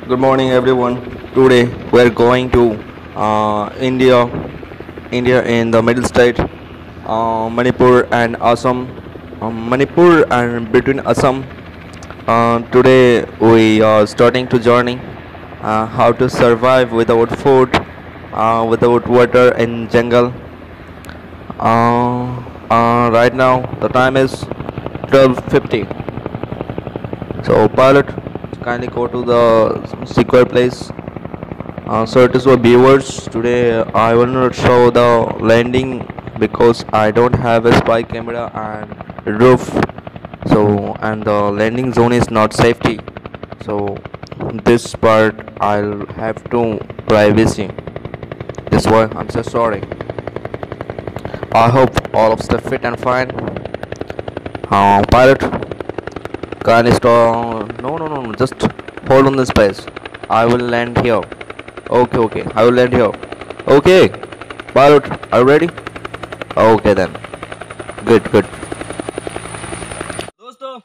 Good morning, everyone. Today we are going to India, India in the middle state, Manipur and Assam, Manipur and between Assam. Today we are starting to journey how to survive without food, without water in jungle. Right now the time is 12:50. So pilot, kindly go to the secure place. So it is for viewers. Today I will not show the landing because I don't have a spy camera and roof. So and the landing zone is not safety. So this part I'll have to privacy. This why I'm so sorry. I hope all of stay fit and fine. Pilot, kindly stop. No. Just hold on this place. I will land here. Okay. I will land here. Okay. Pilot, are you ready? Okay then. Good. दोस्तों,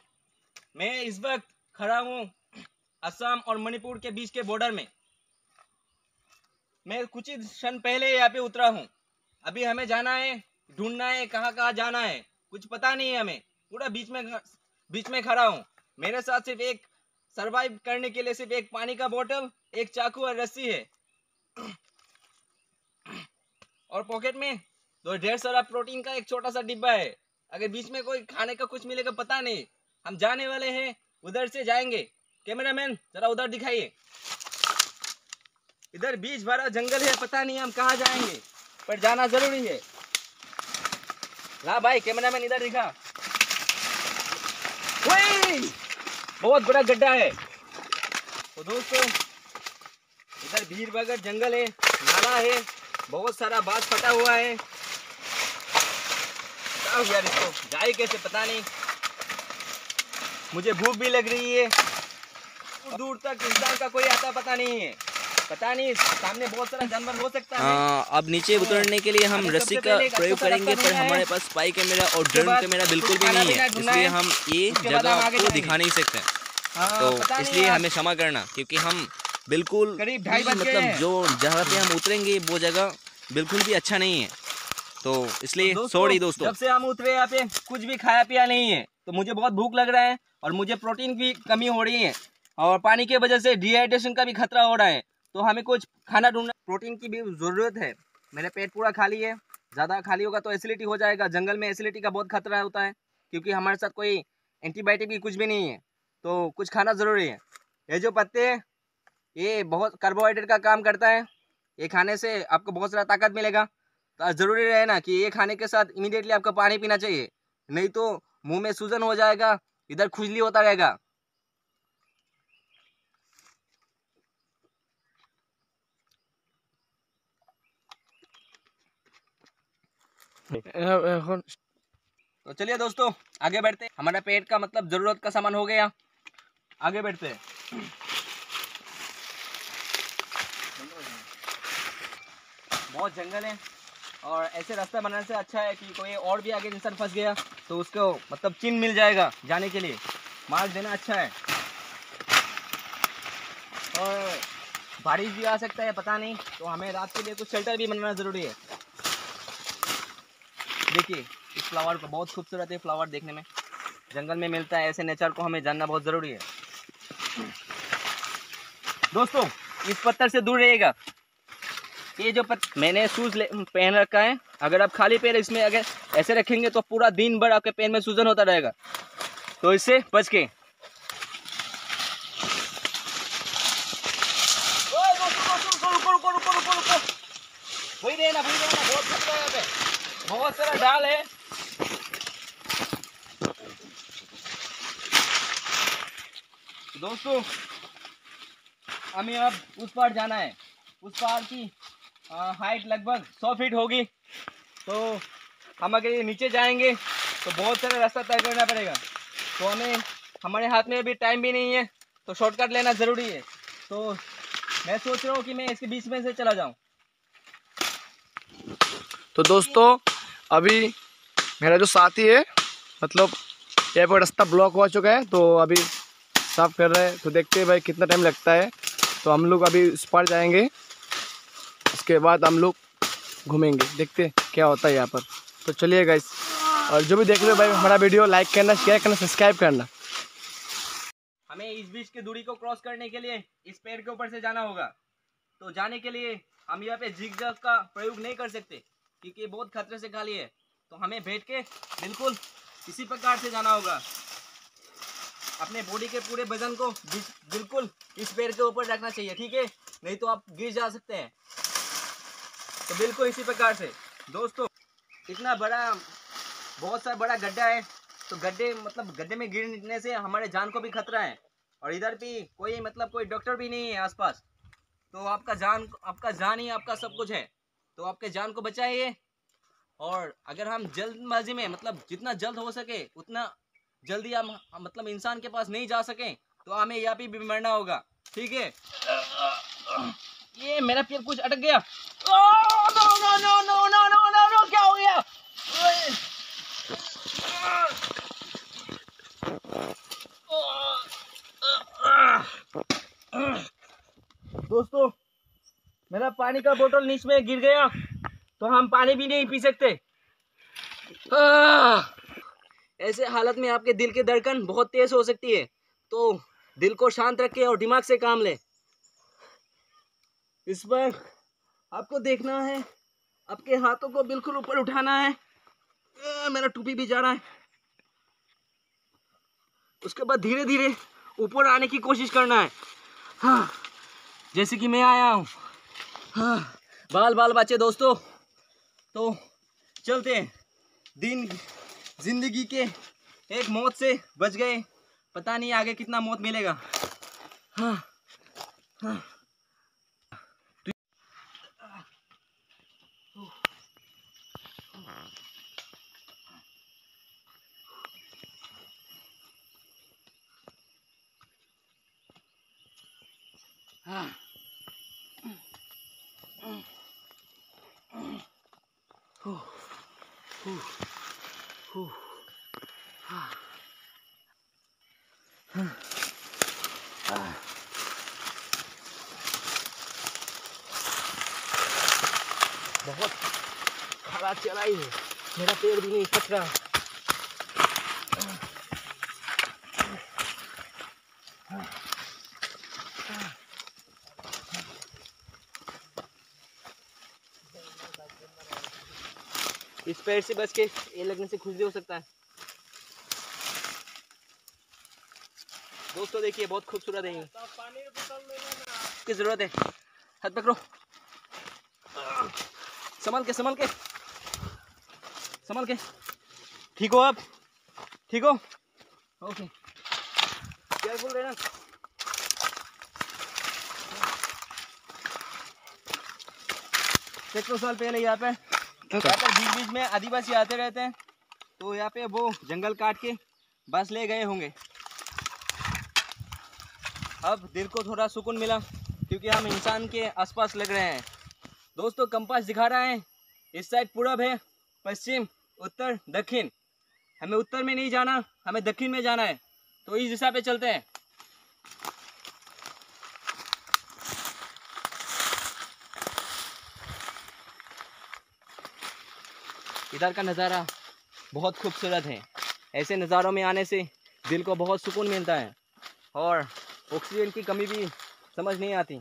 मैं इस वक्त खड़ा हूँ असम और मणिपुर के बीच के border में। मैं कुछ ही क्षण पहले यहाँ पे उतरा हूँ। अभी हमें जाना है, ढूंढना है कहाँ जाना है, कुछ पता नहीं है हमें। पूरा बीच में खड़ा हूँ। मेरे साथ सिर्फ एक सरवाइव करने के लिए सिर्फ एक पानी का बोतल, एक चाकू और रस्सी है और पॉकेट में दो ढेर सारा प्रोटीन का एक छोटा सा डिब्बा है। अगर बीच में कोई खाने का कुछ मिलेगा पता नहीं। हम जाने वाले हैं, उधर से जाएंगे। कैमरामैन जरा उधर दिखाइए। इधर बीच भरा जंगल है, पता नहीं हम कहाँ जाएंगे, पर जाना जरूरी है। ला भाई कैमरामैन इधर दिखा। बहुत बड़ा गड्ढा है। तो दोस्तों इधर भीड़ बगर जंगल है, नाला है, बहुत सारा बांस फटा हुआ है। यार इसको जाए कैसे पता नहीं। मुझे भूख भी लग रही है। दूर तक इंसान का कोई आता पता नहीं है। पता नहीं सामने बहुत सारा जानवर हो सकता है। अब नीचे उतरने के लिए हम रस्सी का प्रयोग करेंगे, पर हमारे पास स्पाई कैमरा और ड्रोन कैमरा बिल्कुल भी नहीं है, इसलिए हम ये जगह को दिखा नहीं सकते। तो इसलिए हमें क्षमा करना, क्योंकि हम बिल्कुल मतलब जो जगह पे हम उतरेंगे वो जगह बिल्कुल भी अच्छा नहीं है। तो इसलिए सॉरी दोस्तों। जब से हम उतरे यहाँ पे कुछ भी खाया पिया नहीं है, तो मुझे बहुत भूख लग रहा है और मुझे प्रोटीन की कमी हो रही है और पानी की वजह से डिहाइड्रेशन का भी खतरा हो रहा है। तो हमें कुछ खाना ढूंढना, प्रोटीन की भी ज़रूरत है। मेरा पेट पूरा खाली है, ज़्यादा खाली होगा तो एसिडिटी हो जाएगा। जंगल में एसिडिटी का बहुत खतरा होता है, क्योंकि हमारे साथ कोई एंटीबायोटिक भी कुछ भी नहीं है। तो कुछ खाना ज़रूरी है। ये जो पत्ते हैं ये बहुत कार्बोहाइड्रेट का काम करता है। ये खाने से आपको बहुत सारा ताकत मिलेगा। तो ज़रूरी रहे ना कि ये खाने के साथ इमीडिएटली आपको पानी पीना चाहिए, नहीं तो मुंह में सूजन हो जाएगा, इधर खुजली होता रहेगा। तो चलिए दोस्तों आगे बढ़ते हैं। हमारा पेट का मतलब जरूरत का सामान हो गया, आगे बढ़ते हैं। बहुत जंगल है और ऐसे रास्ता बनाने से अच्छा है कि कोई और भी आगे इंसान फंस गया तो उसको मतलब चिन्ह मिल जाएगा जाने के लिए। मार्ग देना अच्छा है। और बारिश भी आ सकता है, पता नहीं, तो हमें रात के लिए कुछ शेल्टर भी बनाना ज़रूरी है। देखिए इस फ्लावर को, बहुत खूबसूरत है फ्लावर देखने में, जंगल में मिलता है। ऐसे नेचर को हमें जानना बहुत ज़रूरी है। दोस्तों इस पत्थर से दूर रहिएगा। ये जो मैंने शूज़ पहन रखा है, अगर आप खाली पैर इसमें अगर ऐसे रखेंगे तो पूरा दिन भर आपके पैर में सूजन होता रहेगा, तो इससे बच के। वही रहना, बहुत खतरा है यहाँ पे, बहुत सारा ढाल है। दोस्तों हमें अब उस पार जाना है। उस पार की हाइट लगभग 100 फीट होगी। तो हम अगर ये नीचे जाएंगे तो बहुत सारा रास्ता तय करना पड़ेगा। तो हमारे हाथ में अभी टाइम भी नहीं है, तो शॉर्टकट लेना ज़रूरी है। तो मैं सोच रहा हूँ कि मैं इसके बीच में से चला जाऊँ। तो दोस्तों अभी मेरा जो साथी है, मतलब यहाँ पर रास्ता ब्लॉक हो चुका है, तो अभी साफ कर रहे हैं। तो देखते हैं भाई कितना टाइम लगता है। तो हम लोग अभी उस पार जाएंगे, उसके बाद हम लोग घूमेंगे, देखते हैं क्या होता है यहाँ पर। तो चलिए गाइस, और जो भी देख रहे हो भाई हमारा वीडियो लाइक करना, शेयर करना, सब्सक्राइब करना। हमें इस बीच की दूरी को क्रॉस करने के लिए इस पेड़ के ऊपर से जाना होगा। तो जाने के लिए हम यहाँ पे जिगजैग का प्रयोग नहीं कर सकते क्योंकि ये बहुत खतरे से खाली है। तो हमें बैठ के बिल्कुल इसी प्रकार से जाना होगा। अपने बॉडी के पूरे वजन को बिल्कुल इस पेड़ के ऊपर रखना चाहिए, ठीक है, नहीं तो आप गिर जा सकते हैं। तो बिल्कुल इसी प्रकार से दोस्तों, इतना बड़ा बहुत सा बड़ा गड्ढा है, तो गड्ढे में गिरने से हमारे जान को भी खतरा है। और इधर भी कोई डॉक्टर भी नहीं है आसपास। तो आपका जान ही आपका सब कुछ है। तो आपके जान को बचाइए। और अगर हम जल्दबाजी में जितना जल्द हो सके उतना जल्दी हम इंसान के पास नहीं जा सके तो हमें यहाँ पे भी मरना होगा, ठीक है। ये मेरा पैर कुछ अटक गया। No no no no no no no no, क्या हो गया? दोस्तों, मेरा पानी का बोतल नीचे में गिर गया, तो हम पानी भी नहीं पी सकते। ऐसे हालत में आपके दिल की धड़कन बहुत तेज हो सकती है। तो दिल को शांत रखें और दिमाग से काम लें। इस पर आपको देखना है, आपके हाथों को बिल्कुल ऊपर उठाना है। मेरा टोपी भी जा रहा है। उसके बाद धीरे धीरे ऊपर आने की कोशिश करना है। हाँ, जैसे कि मैं आया हूँ। हाँ, बाल बाल बचे दोस्तों। तो चलते हैं। जिंदगी के एक मौत से बच गए, पता नहीं आगे कितना मौत मिलेगा। हाँ हाँ। बहुत खराब चढ़ाई है, मेरा पैर भी नहीं खच रहा। इस पैर से बच के ये लगने से खुजली हो सकता है। दोस्तों देखिए, बहुत खूबसूरत है। की जरूरत है, हाथ पकड़ो, संभल के। ठीक हो आप? ठीक हो? ओके, केयरफुल रहना। सैकड़ों साल पहले यहाँ पे बीच बीच में आदिवासी आते रहते हैं, तो यहाँ पे वो जंगल काट के बस ले गए होंगे। अब दिल को थोड़ा सुकून मिला क्योंकि हम इंसान के आसपास लग रहे हैं। दोस्तों, कंपास दिखा रहा है, इस साइड पूरब है, पश्चिम, उत्तर, दक्षिण। हमें उत्तर में नहीं जाना, हमें दक्षिण में जाना है। तो इस दिशा पे चलते हैं। इधर का नज़ारा बहुत खूबसूरत है। ऐसे नज़ारों में आने से दिल को बहुत सुकून मिलता है और ऑक्सीजन की कमी भी समझ नहीं आती।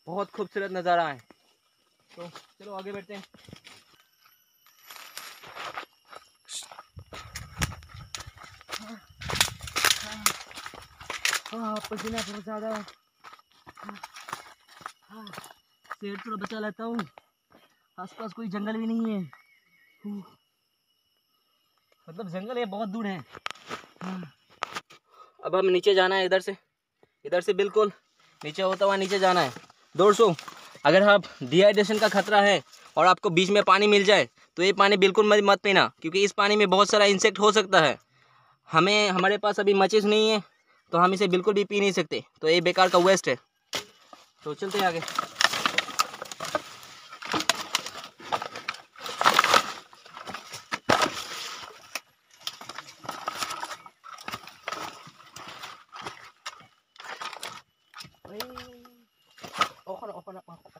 बहुत खूबसूरत नज़ारा है। तो चलो आगे बढ़ते हैं। पसीना बहुत ज़्यादा है। पेट थोड़ा बचा लेता हूँ। आसपास कोई जंगल भी नहीं है, जंगल है बहुत दूर है। अब हम नीचे जाना है, इधर से बिल्कुल नीचे होता हुआ नीचे जाना है। दोस्तों, अगर आप डिहाइड्रेशन का खतरा है और आपको बीच में पानी मिल जाए तो ये पानी बिल्कुल मत पीना, क्योंकि इस पानी में बहुत सारा इंसेक्ट हो सकता है। हमारे पास अभी माचिस नहीं है तो हम इसे बिल्कुल भी पी नहीं सकते, तो ये बेकार का वेस्ट है। तो चलते हैं आगे।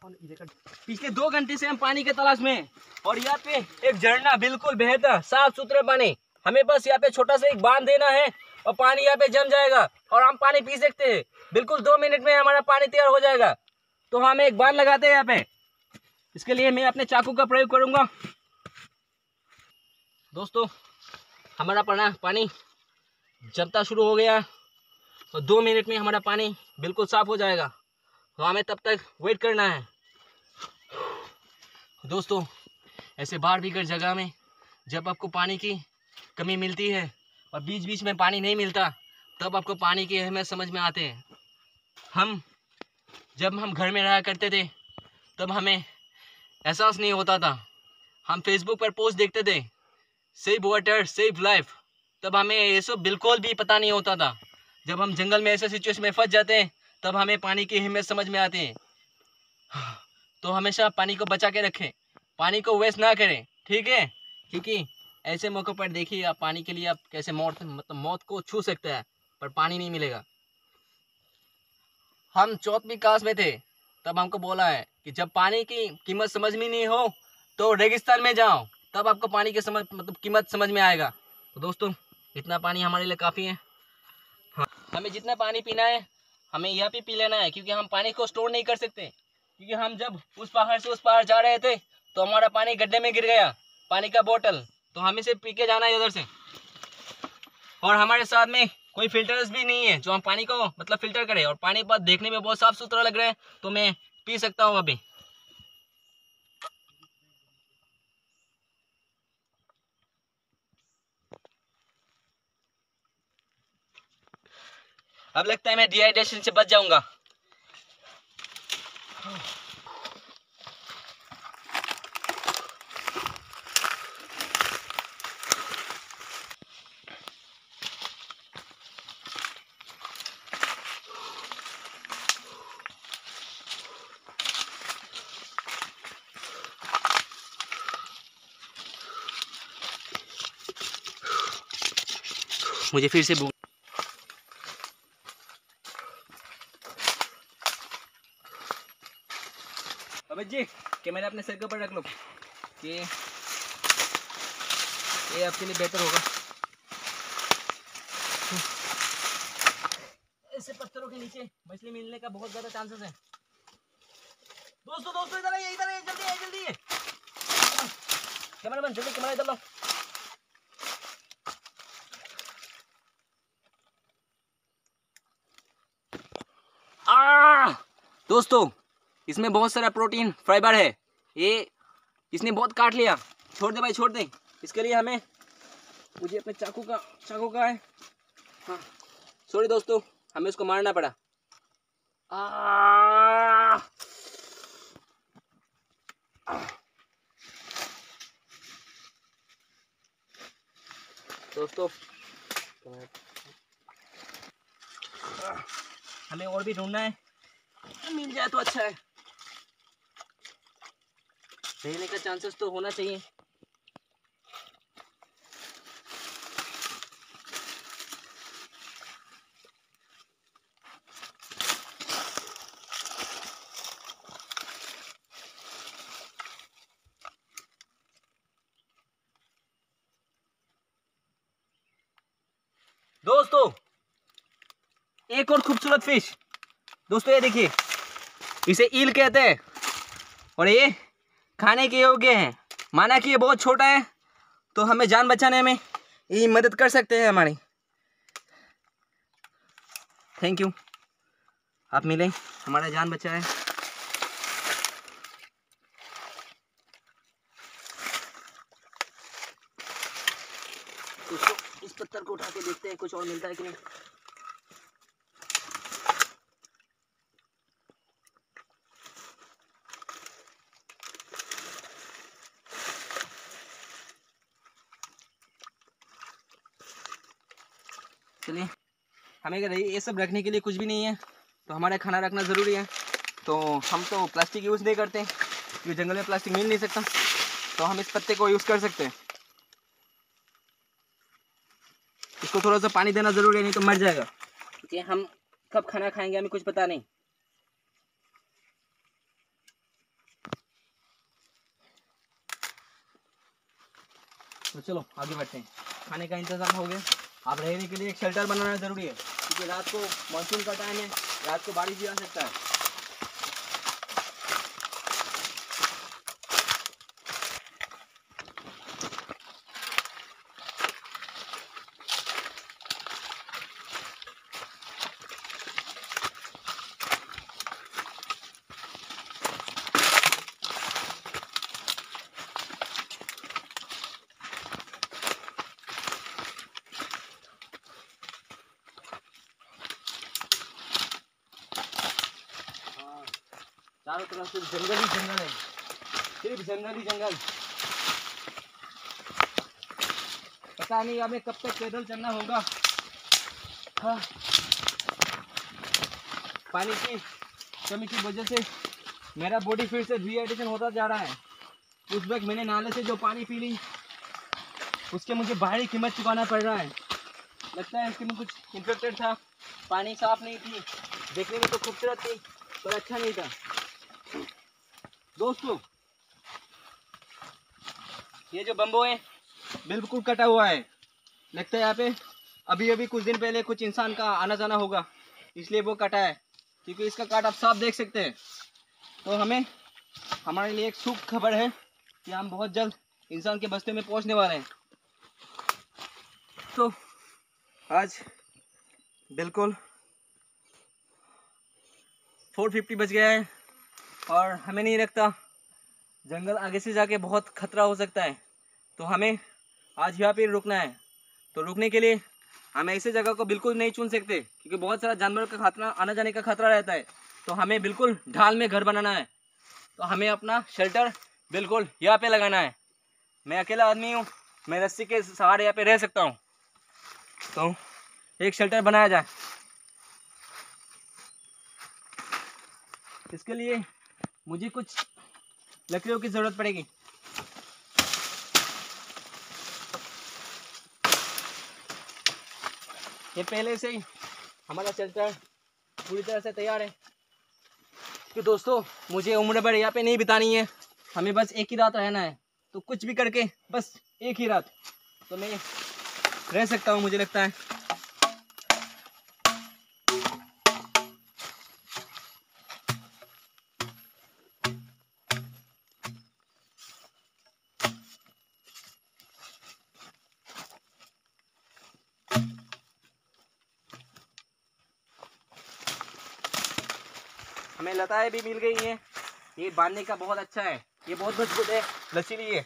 पिछले 2 घंटे से हम पानी के तलाश में हैं और यहाँ पे एक झरना बिल्कुल बहता साफ सुथरा पानी। हमें बस यहाँ पे छोटा सा एक बांध देना है और पानी यहाँ पे जम जाएगा और हम पानी पी सकते हैं। बिल्कुल 2 मिनट में हमारा पानी तैयार हो जाएगा। तो हम एक बांध लगाते हैं यहाँ पे। इसके लिए मैं अपने चाकू का प्रयोग करूंगा। दोस्तों हमारा पानी जमता शुरू हो गया और 2 मिनट में हमारा पानी बिल्कुल साफ हो जाएगा। तो हमें तब तक वेट करना है। दोस्तों ऐसे बाढ़ भीगर जगह में जब आपको पानी की कमी मिलती है और बीच बीच में पानी नहीं मिलता, तब आपको पानी की अहमियत समझ में आते हैं। जब हम घर में रहा करते थे तब हमें एहसास नहीं होता था। हम फेसबुक पर पोस्ट देखते थे, सेव वाटर सेव लाइफ, तब हमें ये सब बिल्कुल भी पता नहीं होता था। जब हम जंगल में ऐसे सिचुएशन में फंस जाते हैं तब हमें पानी की अहमियत समझ में आती है। तो हमेशा पानी को बचा के रखें, पानी को वेस्ट ना करें, ठीक है? क्योंकि ऐसे मौक़ों पर देखिए आप पानी के लिए आप कैसे मौत को छू सकते हैं, पर पानी नहीं मिलेगा। हम 4वीं क्लास में थे तब हमको बोला है कि जब पानी की कीमत समझ में नहीं हो तो रेगिस्तान में जाओ, तब आपको पानी की कीमत समझ में आएगा। तो दोस्तों इतना पानी हमारे लिए काफ़ी है। हाँ, हमें जितना पानी पीना है हमें यहाँ पे पी लेना है, क्योंकि हम पानी को स्टोर नहीं कर सकते। क्योंकि हम जब उस पहाड़ से उस पहाड़ जा रहे थे तो हमारा पानी गड्ढे में गिर गया, पानी का बोतल, तो हमें सिर्फ पी के जाना है इधर से। और हमारे साथ में कोई फिल्टर्स भी नहीं है जो हम पानी को फिल्टर करें। और पानी पर देखने में बहुत साफ सुथरा लग रहा है तो मैं पी सकता हूँ अभी। अब लगता है मैं डिहाइड्रेशन से बच जाऊंगा। मुझे फिर से भूख। अमित जी कैमरा अपने सर के ऊपर रख लो कि ये आपके लिए बेहतर होगा। ऐसे पत्थरों के नीचे मछली मिलने का बहुत ज्यादा चांसेस है। दोस्तों इधर आइए जल्दी कैमरामैन जल्दी कैमरा इधर लो। दोस्तों इसमें बहुत सारा प्रोटीन फाइबर है, ये इसने बहुत काट लिया। छोड़ दे भाई छोड़ दे। इसके लिए मुझे अपने चाकू का है। हाँ सॉरी दोस्तों, हमें उसको मारना पड़ा। दोस्तों हमें और भी ढूंढना है, मिल जाए तो अच्छा है। रहने का चांसेस तो होना चाहिए। दोस्तों एक और खूबसूरत फिश, दोस्तों ये देखिए, इसे ईल कहते हैं और ये खाने के योग्य है। माना कि ये बहुत छोटा है तो हमें जान बचाने में ये मदद कर सकते हैं हमारी। थैंक यू, आप मिले, हमारा जान बचा है। इस पत्थर को उठा के देखते हैं कुछ और मिलता है कि नहीं। चलिए, हमें अगर ये सब रखने के लिए कुछ भी नहीं है तो हमारा खाना रखना ज़रूरी है। तो हम तो प्लास्टिक यूज़ नहीं करते क्योंकि जंगल में प्लास्टिक मिल नहीं सकता, तो हम इस पत्ते को यूज़ कर सकते हैं। इसको थोड़ा सा पानी देना ज़रूरी है, नहीं तो मर जाएगा, क्योंकि हम कब खाना खाएंगे हमें कुछ पता नहीं। तो चलो आगे बढ़ते हैं। खाने का इंतजाम हो गया। अब रहने के लिए एक शेल्टर बनाना ज़रूरी है, क्योंकि रात को मानसून का टाइम है, रात को बारिश भी आ सकता है। चारों तरफ सिर्फ जंगल ही जंगल है, सिर्फ जंगल ही जंगल। पता नहीं हमें कब तक पैदल चलना होगा। हाँ। पानी की कमी की वजह से मेरा बॉडी फिर से डिहाइड्रेशन होता जा रहा है। उस वक्त मैंने नाले से जो पानी पी ली, उसके मुझे भारी कीमत चुकाना पड़ रहा है। लगता है इसमें कुछ इन्फेक्टेड था, पानी साफ नहीं थी, देखने में तो खूबसूरत थी पर अच्छा नहीं था। दोस्तों, ये जो बम्बो है बिल्कुल कटा हुआ है। लगता है यहाँ पे अभी अभी कुछ दिन पहले कुछ इंसान का आना जाना होगा, इसलिए वो कटा है, क्योंकि इसका काट आप साफ देख सकते हैं। तो हमारे लिए एक शुभ खबर है कि हम बहुत जल्द इंसान के बस्ते में पहुंचने वाले हैं। तो आज बिल्कुल 4:50 बज गया है और हमें नहीं लगता, जंगल आगे से जाके बहुत खतरा हो सकता है, तो हमें आज यहाँ पे रुकना है। तो रुकने के लिए हम ऐसी जगह को बिल्कुल नहीं चुन सकते, क्योंकि बहुत सारा जानवर का खतरा, आने जाने का खतरा रहता है। तो हमें बिल्कुल ढाल में घर बनाना है, तो हमें अपना शेल्टर बिल्कुल यहाँ पे लगाना है। मैं अकेला आदमी हूँ, मैं रस्सी के सहारे यहाँ पे रह सकता हूँ, तो एक शेल्टर बनाया जाए। इसके लिए मुझे कुछ लकड़ियों की ज़रूरत पड़ेगी। ये पहले से ही हमारा शेल्टर पूरी तरह से तैयार है कि दोस्तों, मुझे उम्र भर यहाँ पे नहीं बितानी है, हमें बस एक ही रात रहना है। तो कुछ भी करके बस एक ही रात तो मैं रह सकता हूँ, मुझे लगता है। हमें लताएं भी मिल गई हैं, ये बांधने का बहुत अच्छा है, ये बहुत मजबूत है, लचीली है।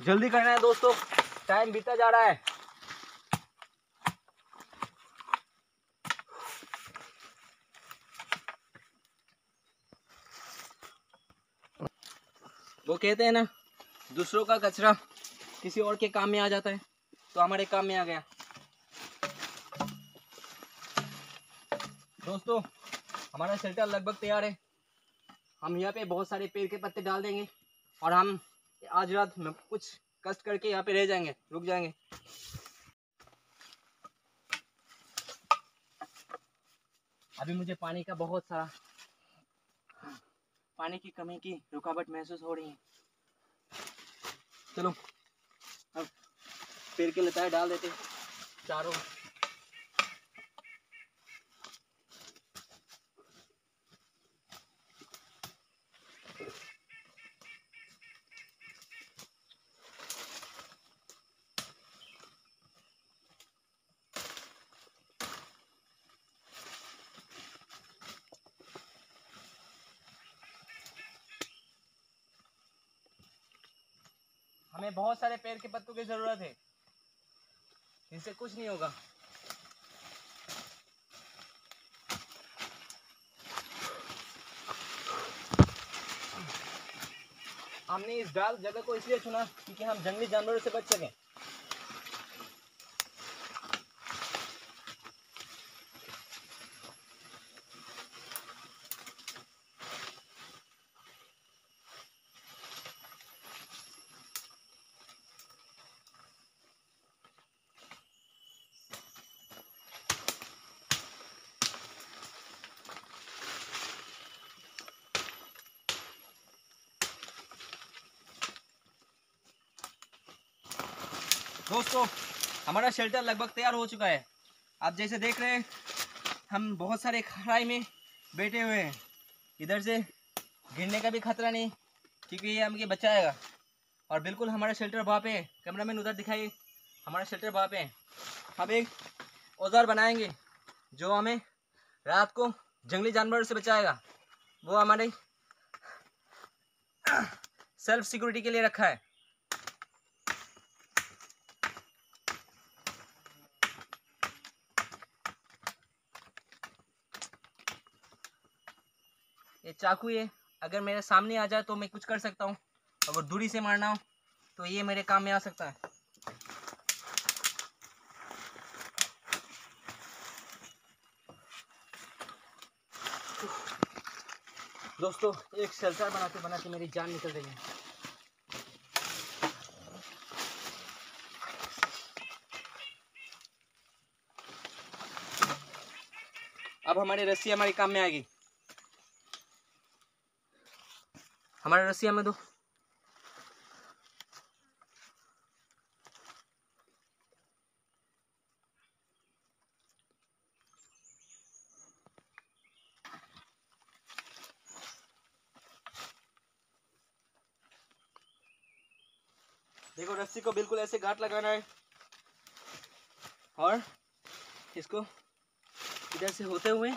जल्दी करना है दोस्तों, टाइम बीता जा रहा है। वो कहते हैं ना, दूसरों का कचरा किसी और के काम में आ जाता है, तो हमारे काम में आ गया। दोस्तों, हमारा शेल्टर लगभग तैयार है। हम यहाँ पे बहुत सारे पेड़ के पत्ते डाल देंगे और हम आज रात में कुछ कष्ट करके यहाँ पे रह जाएंगे, रुक जाएंगे। अभी मुझे पानी का बहुत सारा, पानी की कमी की रुकावट महसूस हो रही है। चलो अब पेड़ के लताएं डाल देते चारों। हमें बहुत सारे पेड़ के पत्तों की जरूरत है, इनसे कुछ नहीं होगा। हमने इस डाल जगह को इसलिए चुना क्योंकि हम जंगली जानवरों से बच सकें। दोस्तों हमारा शेल्टर लगभग तैयार हो चुका है। आप जैसे देख रहे हैं हम बहुत सारे खड़ाई में बैठे हुए हैं। इधर से गिरने का भी खतरा नहीं क्योंकि ये हमें बचाएगा। और बिल्कुल हमारा शेल्टर वहाँ पे है। कैमरामैन उधर दिखाइए, हमारा शेल्टर वहाँ पे है। हम एक औजार बनाएंगे जो हमें रात को जंगली जानवरों से बचाएगा। वो हमारे सेल्फ सिक्योरिटी के लिए रखा है। ये चाकू है, अगर मेरे सामने आ जाए तो मैं कुछ कर सकता हूँ, अगर दूरी से मारना हो तो ये मेरे काम में आ सकता है। दोस्तों एक शेल्टर बनाते बनाते मेरी जान निकल रही है। अब हमारी रस्सी हमारे काम में आएगी। हमारा रस्सी हमें दो। देखो रस्सी को बिल्कुल ऐसे गांठ लगाना है और इसको इधर से होते हुए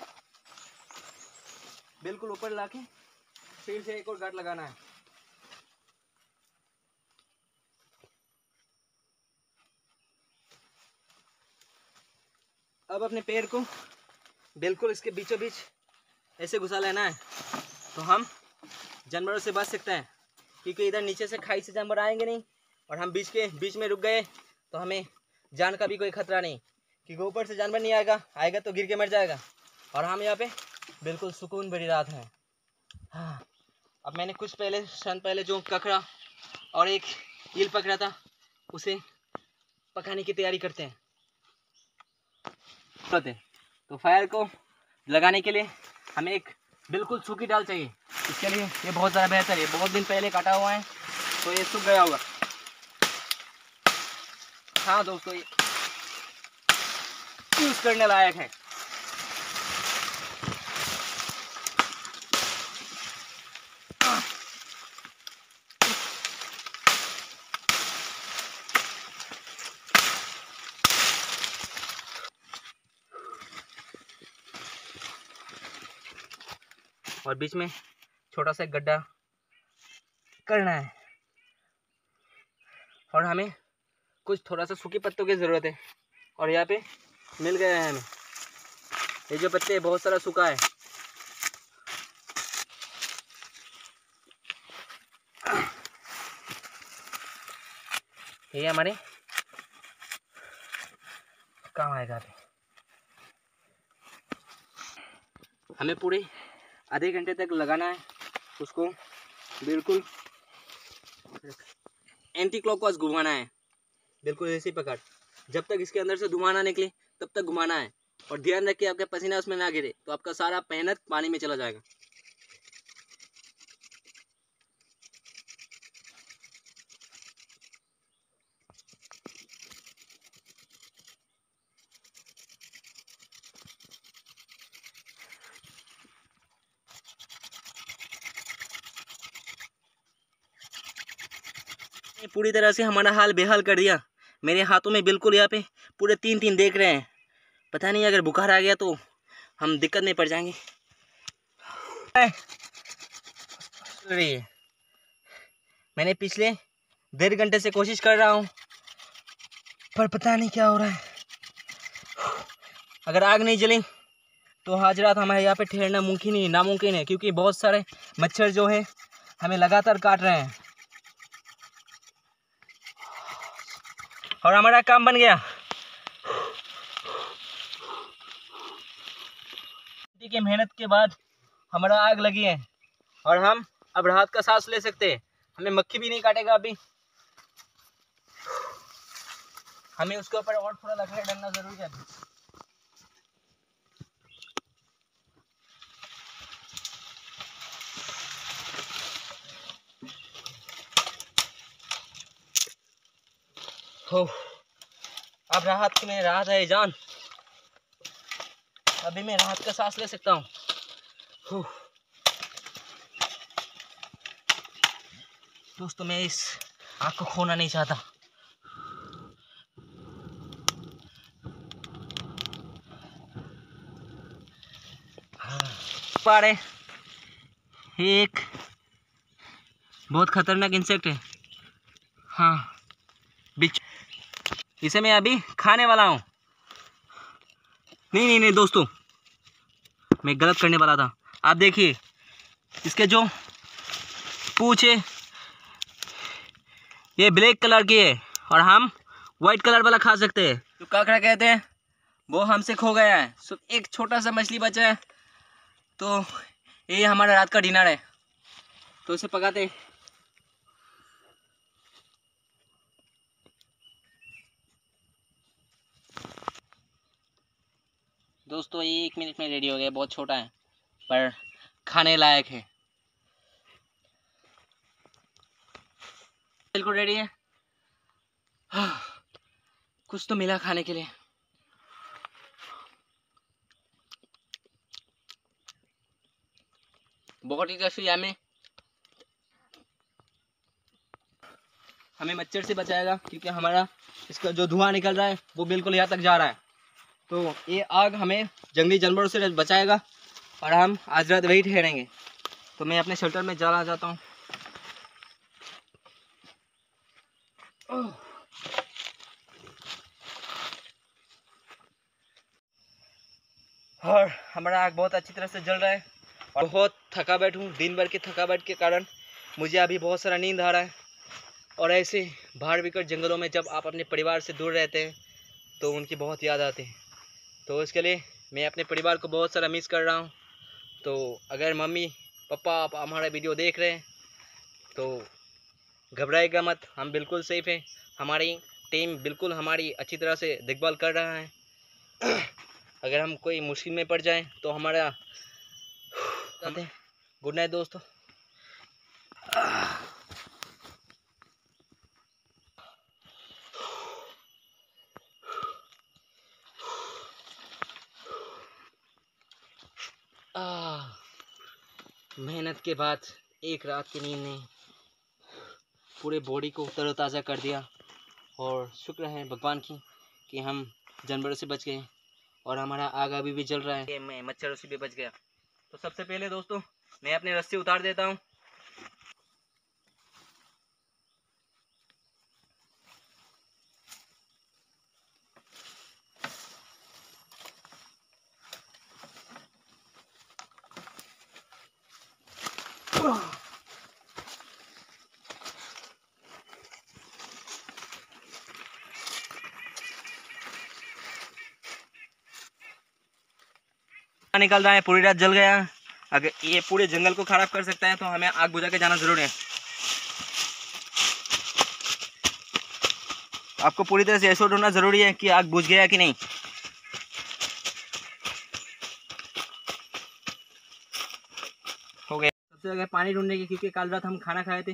बिल्कुल ऊपर लाके फिर से एक और गांठ लगाना है। अब अपने पैर को बिल्कुल इसके बीचों बीच ऐसे घुसा लेना है तो हम जानवरों से बच सकते हैं, क्योंकि इधर नीचे से खाई से जानवर आएंगे नहीं और हम बीच में रुक गए तो हमें जान का भी कोई खतरा नहीं, क्योंकि ऊपर से जानवर नहीं आएगा तो गिर के मर जाएगा। और हम यहाँ पे बिल्कुल सुकून भरी रात है। हाँ, अब मैंने कुछ क्षण पहले जो ककड़ा और एक ईल पकड़ा था उसे पकाने की तैयारी करते हैं। तो फायर को लगाने के लिए हमें एक बिल्कुल सूखी डाल चाहिए। इसके लिए ये बहुत ज़्यादा बेहतर है। बहुत दिन पहले काटा हुआ है तो ये सूख गया होगा। हाँ दोस्तों, ये यूज करने लायक है। और बीच में छोटा सा गड्ढा करना है और हमें कुछ थोड़ा सा सूखे पत्तों की ज़रूरत है। और यहाँ पे मिल गया है हमें। ये जो पत्ते बहुत सारा सूखा है। ये हमारे काम आएगा। हमें पूरे आधे घंटे तक लगाना है उसको, बिल्कुल एंटी क्लॉकवाइज घुमाना है, बिल्कुल ऐसे ही पकड़। जब तक इसके अंदर से धुआं ना निकले तब तक घुमाना है। और ध्यान रखिए आपका पसीना उसमें ना गिरे, तो आपका सारा मेहनत पानी में चला जाएगा। पूरी तरह से हमारा हाल बेहाल कर दिया। मेरे हाथों में बिल्कुल यहाँ पे पूरे 3 देख रहे हैं। पता नहीं अगर बुखार आ गया तो हम दिक्कत में पड़ जाएंगे। मैंने पिछले 1.5 घंटे से कोशिश कर रहा हूँ पर पता नहीं क्या हो रहा है। अगर आग नहीं जली तो आज रात हमारे यहाँ पे ठहरना नामुमकिन है, क्योंकि बहुत सारे मच्छर जो है हमें लगातार काट रहे हैं। और हमारा काम बन गया। की मेहनत के बाद हमारा आग लगी है और हम अब राहत का सांस ले सकते हैं। हमें मक्खी भी नहीं काटेगा। अभी हमें उसके ऊपर और थोड़ा लकड़ी डालना जरूरी है। हो अब राहत में राहत है जान, अभी मैं राहत का सांस ले सकता हूँ। दोस्तों मैं इस आग को खोना नहीं चाहता। पाड़े एक बहुत खतरनाक इंसेक्ट है। हाँ बिच्छू, इसे मैं अभी खाने वाला हूँ। नहीं नहीं नहीं दोस्तों, मैं गलत करने वाला था। आप देखिए इसके जो पूंछ है ये ब्लैक कलर की है और हम वाइट कलर वाला खा सकते हैं। जो काकड़ा कहते हैं वो हमसे खो गया है। सिर्फ एक छोटा सा मछली बचा है, तो ये हमारा रात का डिनर है। तो इसे पकाते हैं। दोस्तों ये 1 मिनट में रेडी हो गया। बहुत छोटा है पर खाने लायक है। बिल्कुल रेडी है। कुछ तो मिला खाने के लिए। बहुत ही टेस्टी। हमें मच्छर से बचाएगा क्योंकि हमारा इसका जो धुआं निकल रहा है वो बिल्कुल यहाँ तक जा रहा है। तो ये आग हमें जंगली जानवरों से बचाएगा और हम आज रात वही ठहरेंगे। तो मैं अपने शेल्टर में जाना चाहता हूँ। और हमारा आग बहुत अच्छी तरह से जल रहा है और बहुत थकावट हूँ। दिन भर की थकावट के कारण मुझे अभी बहुत सारा नींद आ रहा है। और ऐसे भाड़ विकट जंगलों में जब आप अपने परिवार से दूर रहते हैं तो उनकी बहुत याद आती है। तो इसके लिए मैं अपने परिवार को बहुत सारा मिस कर रहा हूँ। तो अगर मम्मी पापा आप हमारा वीडियो देख रहे हैं तो घबराएगा मत, हम बिल्कुल सेफ हैं। हमारी टीम बिल्कुल हमारी अच्छी तरह से देखभाल कर रहा है। अगर हम कोई मुश्किल में पड़ जाएं तो हमारा गुड नाइट दोस्तों। मेहनत के बाद एक रात की नींद ने पूरे बॉडी को तरोताज़ा कर दिया और शुक्र है भगवान की कि हम जानवरों से बच गए और हमारा आग अभी भी जल रहा है। मैं मच्छरों से भी बच गया। तो सबसे पहले दोस्तों मैं अपनी रस्सी उतार देता हूँ। निकल रहा है, पूरी रात जल गया। अगर ये पूरे जंगल को खराब कर सकता है तो हमें आग बुझा के जाना जरूर है। आपको पूरी तरह से एश्योर होना जरूरी है कि आग बुझ गया कि नहीं। हो गया। सबसे आगे पानी ढूंढने की, क्योंकि कल रात हम खाना खाए थे,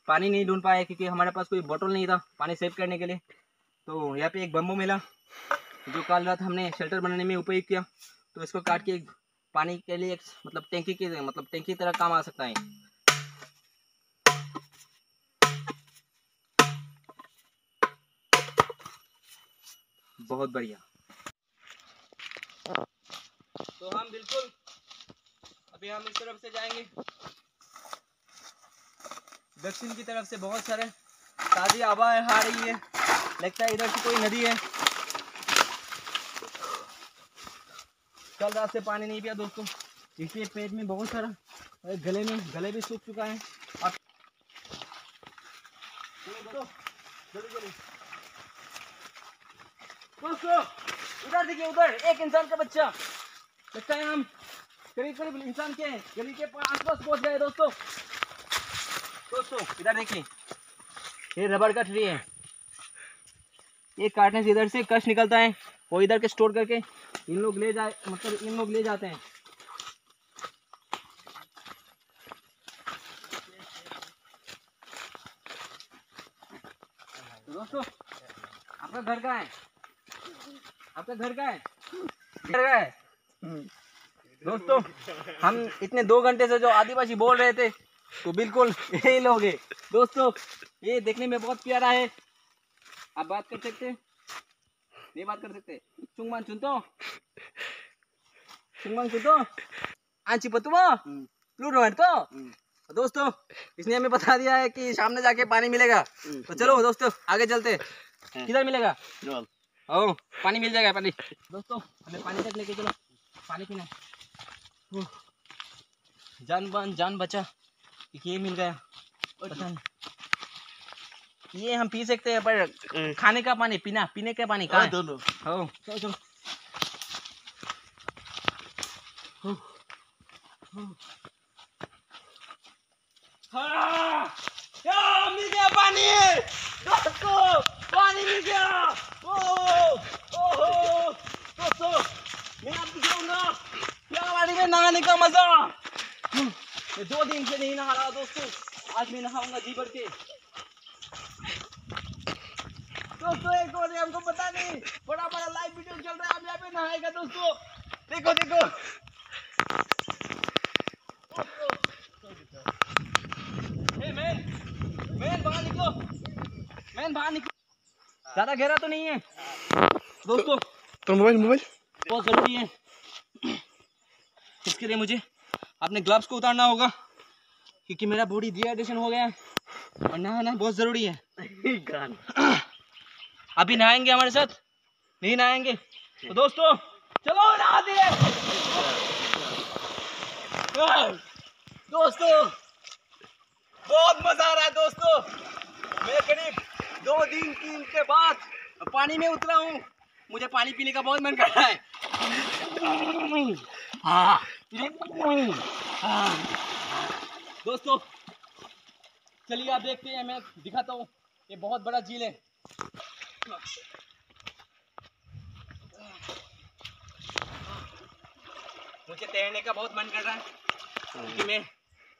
पानी नहीं ढूंढ पाए क्योंकि हमारे पास कोई बोतल नहीं था पानी सेव करने के लिए। तो यहाँ पे एक बम्बू मिला जो कल रात हमने शेल्टर बनाने में उपयोग किया। तो इसको काट के पानी के लिए मतलब टैंकी तरह काम आ सकता है। बहुत बढ़िया। तो हम बिल्कुल अभी हम इस तरफ से जाएंगे। दक्षिण की तरफ से बहुत सारे ताज़ी हवा आ रही है। लगता है इधर से कोई नदी है। कल रात से पानी नहीं पिया दोस्तों, इसलिए पेट में बहुत सारा, गले भी सूख चुका है। अब दोस्तों उधर देखिए, उधर एक इंसान का बच्चा। लगता है हम करीब इंसान के गली के आसपास पहुंच गए दोस्तों। इधर देखिए, ये रबड़ का ट्री है। ये काटने से इधर से कश निकलता है, वो इधर के स्टोर करके इन लोग ले जाते हैं। तो दोस्तों आपका घर कहाँ है? आपका घर का है? घर का है दोस्तों। हम इतने 2 घंटे से जो आदिवासी बोल रहे थे तो बिल्कुल यही लोग हैं दोस्तों। ये देखने में बहुत प्यारा है। आप बात कर सकते, नहीं बात कर सकते? चुंगमान चुनतो चुंगमान चुनतो आंची पतुआ लूट तो दोस्तों, इसने हमें बता दिया है कि सामने जाके पानी मिलेगा। तो चलो दोस्तों आगे चलते। किधर मिलेगा? ओ पानी मिल जाएगा। पानी दोस्तों हमें पानी तक लेके चलो, पानी पीना है। जान बचा, ये मिल गया। पता नहीं ये हम पी सकते हैं, पर खाने का पानी पीने का पानी कहाँ है? दोनों। चलो चलो हाँ, मिल गया पानी दोस्तों, पानी मिल गया। दोस्तों मैं आपको दिखाऊंगा क्या पानी में नहाने का मजा। मैं 2 दिन से नहीं नहा रहा दोस्तों, आज मैं नहाऊंगा जी भर के। दोस्तों एक और हमको पता नहीं, बड़ा लाइव वीडियो चल रहा है, हम यहाँ पे नहाएगा दोस्तों। देखो देखो मैन बाहर निकलो, मैन बाहर निकलो। ज्यादा गहरा तो नहीं है दोस्तों। तो मोबाइल बहुत जरूरी है, इसके लिए मुझे अपने ग्लव्स को उतारना होगा क्योंकि मेरा बॉडी डिहाइड्रेशन हो गया है और नहाना बहुत जरूरी है। अभी नहाएंगे हमारे साथ? नहीं नहाएंगे तो दोस्तों चलो नहा दे। दोस्तों बहुत मजा आ रहा है दोस्तों। मैं करीब 2 दिन के बाद पानी में उतरा हूँ। मुझे पानी पीने का बहुत मन कर रहा है। दोस्तों चलिए आप देखते हैं, मैं दिखाता हूँ। ये बहुत बड़ा झील है। मुझे तैरने का बहुत मन कर रहा है क्योंकि मैं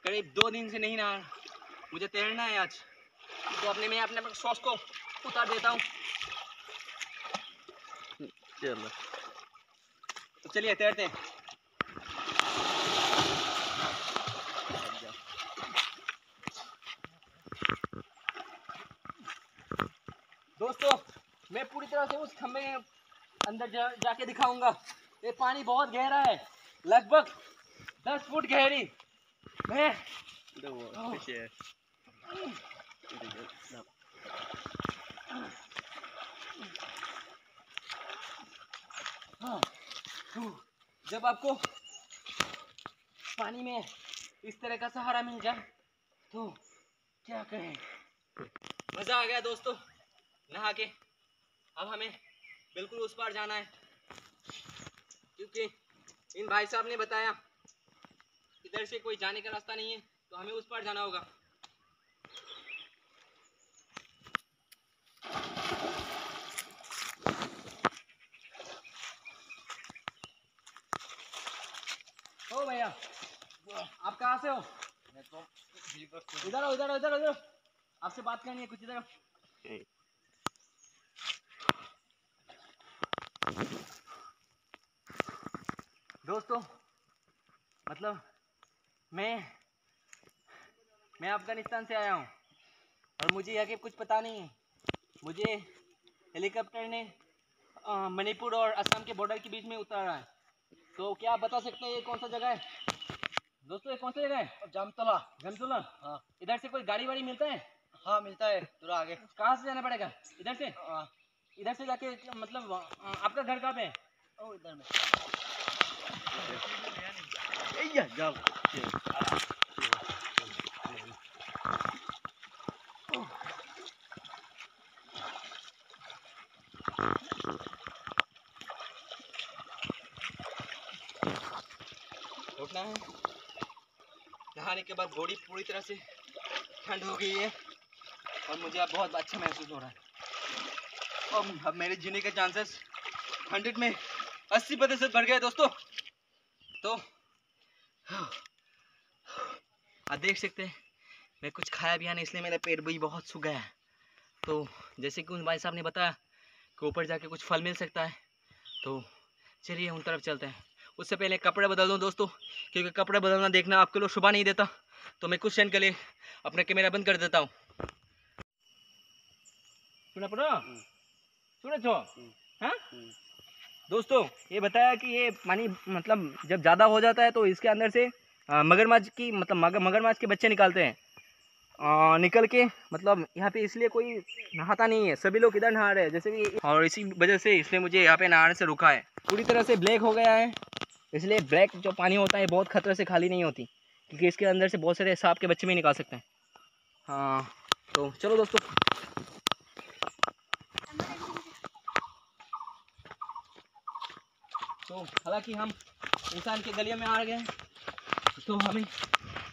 करीब 2 दिन से नहीं नहा। मुझे तैरना है आज, तो मैं अपने सॉस को उतार देता हूँ। चलो तो चलिए तैरते हैं। दोस्तों मैं पूरी तरह से उस खंबे के अंदर जाके दिखाऊंगा। ये पानी बहुत गहरा है, लगभग 10 फुट गहरी। मैं जब आपको पानी में इस तरह का सहारा मिल जाए तो क्या कहें। मजा आ गया दोस्तों नहा के। अब हमें बिल्कुल उस पार जाना है क्योंकि इन भाई साहब ने बताया इधर से कोई जाने का रास्ता नहीं है, तो हमें उस पार जाना होगा। ओ भैया आप कहाँ से हो? इधर हो, इधर इधर इधर, आपसे बात करनी है कुछ। इधर दोस्तों मतलब मैं अफगानिस्तान से आया हूँ और मुझे यहाँ के कुछ पता नहीं है। मुझे हेलीकॉप्टर ने मणिपुर और असम के बॉर्डर के बीच में उतारा है। तो क्या आप बता सकते हैं ये कौन सा जगह है? दोस्तों ये कौन सा जगह है? जामतला। जामतला? हाँ। इधर से कोई गाड़ी वाड़ी मिलता है? हाँ मिलता है, थोड़ा आगे। कहाँ से जाना पड़ेगा? इधर से? हाँ। इधर से जाके मतलब आपका घर कहाँ पे है? ओ इधर में। जाओ। उठना है। नहाने के बाद बॉडी पूरी तरह से ठंड हो गई है और मुझे अब बहुत अच्छा महसूस हो रहा है। और अब मेरे जीने के चांसेस 100 में 80% बढ़ गए दोस्तों। तो आप देख सकते हैं मैं कुछ खाया भी नहीं, इसलिए मेरा पेट भी बहुत सूख गया है। तो जैसे कि उन भाई साहब ने बताया कि ऊपर जाके कुछ फल मिल सकता है, तो चलिए उन तरफ चलते हैं। उससे पहले कपड़े बदल दूँ दोस्तों, क्योंकि कपड़े बदलना देखना आपके लोग शोभा नहीं देता। तो मैं कुछ सेकंड के लिए अपना कैमरा बंद कर देता हूँ। सुना पड़ो सुना छो हाँ दोस्तों, ये बताया कि ये पानी मतलब जब ज़्यादा हो जाता है तो इसके अंदर से मगरमच्छ की मतलब मगरमच्छ के बच्चे निकालते हैं। निकल के मतलब यहाँ पे इसलिए कोई नहाता नहीं है, सभी लोग इधर नहा रहे हैं जैसे भी, और इसी वजह से इसने मुझे यहाँ पे नहाने से रुका है। पूरी तरह से ब्लैक हो गया है, इसलिए ब्लैक जो पानी होता है बहुत खतरे से खाली नहीं होती, क्योंकि इसके अंदर से बहुत सारे सांप के बच्चे भी निकाल सकते हैं। हाँ तो चलो दोस्तों, तो हालांकि हम इंसान के गलिये में आ गए हैं, तो हमें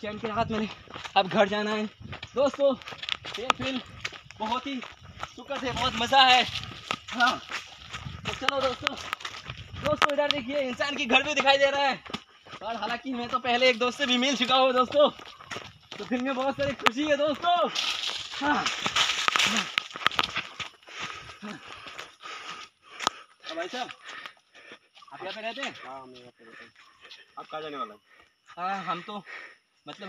चैन के हाथ में अब घर जाना है दोस्तों। ये फिल्म बहुत ही सुखद है, बहुत मज़ा है। हाँ तो चलो दोस्तों इधर देखिए इंसान की घर भी दिखाई दे रहा है। और हालांकि मैं तो पहले एक दोस्त से भी मिल चुका हूँ दोस्तों, तो फिल्म में बहुत सारी खुशी है दोस्तों। हाँ भाई साहब आप यहाँ पे रहते हैं? हाँ हम यहाँ पे रहते हैं। आप कहाँ जाने वाला है? हाँ हम तो मतलब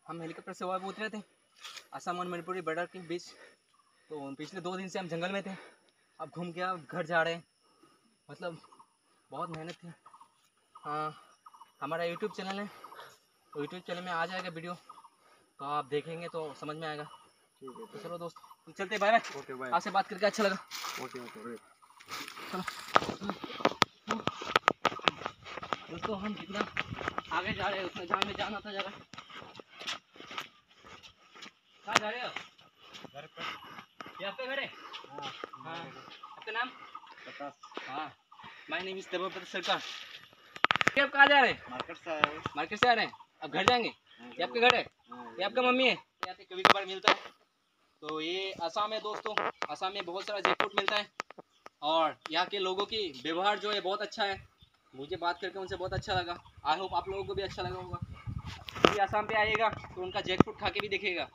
हम हेलीकॉप्टर से वहाँ उतरे थे असम और मणिपुरी बॉर्डर के बीच। तो पिछले 2 दिन से हम जंगल में थे, अब घूम के अब घर जा रहे हैं। मतलब बहुत मेहनत थी। हाँ हमारा यूट्यूब चैनल है, तो यूट्यूब चैनल में आ जाएगा वीडियो, तो आप देखेंगे तो समझ में आएगा। ठीक है तो चलो दोस्त चलते, बाय बाय। ओके बाय, आपसे बात करके अच्छा लगा। ओके ओके चलो दोस्तों, हम जितना आगे जा रहे हैं उतना जान में जान आता जाएगा। कहाँ जा रहे हो? घर पे। ये आपका घर है? हाँ। आपका नाम? प्रकाश। हाँ माय नेम इज देवव्रत सरकार। आप कहाँ जा रहे हैं? मार्केट से आए हैं। मार्केट से आ रहे हैं, अब घर जाएंगे? ये आपका घर है? ये आपका मम्मी है? यहाँ पे कभी कभार मिलता है। तो ये असम है दोस्तों, असम में बहुत सारा जैकफ्रूट मिलता है, और यहाँ के लोगों की व्यवहार जो है बहुत अच्छा है। मुझे बात करके उनसे बहुत अच्छा लगा। आई होप आप लोगों को भी अच्छा लगा होगा। यदि असम पे आइएगा तो उनका जैकफ्रूट खा के भी देखिएगा,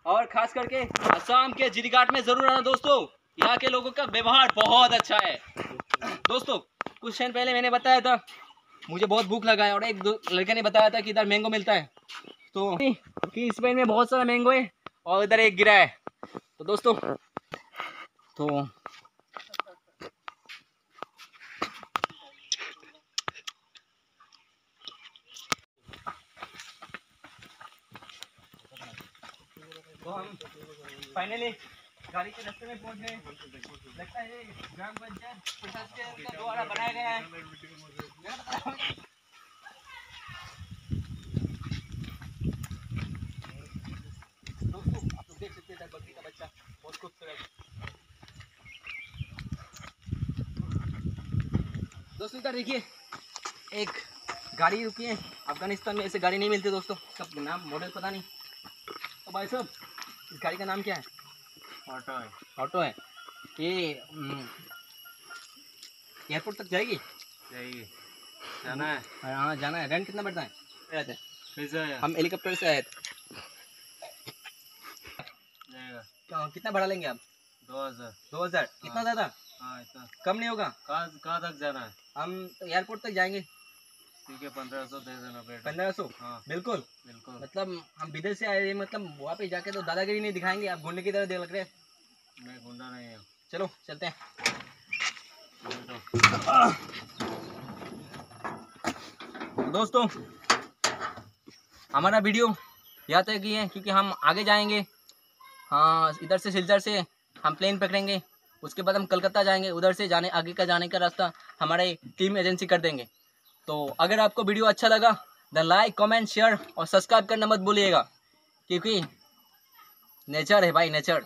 और खास करके असम के जिरीघाट में ज़रूर आना दोस्तों, यहाँ के लोगों का व्यवहार बहुत अच्छा है। दोस्तों कुछ टाइम पहले मैंने बताया था मुझे बहुत भूख लगा है, और एक लड़के ने बताया था कि इधर मैंगो मिलता है, तो कि इस पेड़ में बहुत सारा मैंगो है और इधर एक गिरा है। तो दोस्तों तो हम फाइनली गाड़ी के रास्ते में पहुंच गए। लगता है ग्राम पंचायत प्रशासन के द्वारा बनाया गया है। दोस्तों आप लोग देख सकते हैं बकरी का बच्चा बहुत खूबसूरत। दोस्तों इधर देखिए एक गाड़ी रुकी है, अफगानिस्तान में ऐसे गाड़ी नहीं मिलती दोस्तों, इसका नाम मॉडल पता नहीं। तो भाई साहब इस गाड़ी का नाम क्या है? ऑटो है। ऑटो है। ये एयरपोर्ट तक जाएगी? जाएगी। जाना है? हाँ जाना है। रेंट कितना पड़ता है? कैसे है? हम हेलीकॉप्टर से आए थे। जाएगा। कितना भाड़ा लेंगे आप? 2000। 2000 इतना ज़्यादा? हाँ इतना कम नहीं होगा? कहाँ तक जाना है? हम तो एयरपोर्ट तक जाएंगे। ठीक है 1500 दे देना बेटा। 1500? हाँ बिल्कुल बिल्कुल। मतलब हम विदेश से आए हैं, मतलब वहाँ पे जाके तो दादागिरी नहीं दिखाएंगे, आप गुंडे की तरह देख लग रहे हैं। मैं गुंडा नहीं हूँ। चलो चलते हैं। दोस्तों हमारा वीडियो यहाँ तक ही है, क्योंकि हम आगे जाएंगे। हाँ इधर से सिलचर से हम प्लेन पकड़ेंगे, उसके बाद हम कलकत्ता जाएंगे, उधर से आगे का जाने का रास्ता हमारे टीम एजेंसी कर देंगे। तो अगर आपको वीडियो अच्छा लगा देन लाइक कमेंट शेयर और सब्सक्राइब करना मत भूलिएगा, क्योंकि नेचर है भाई, नेचर।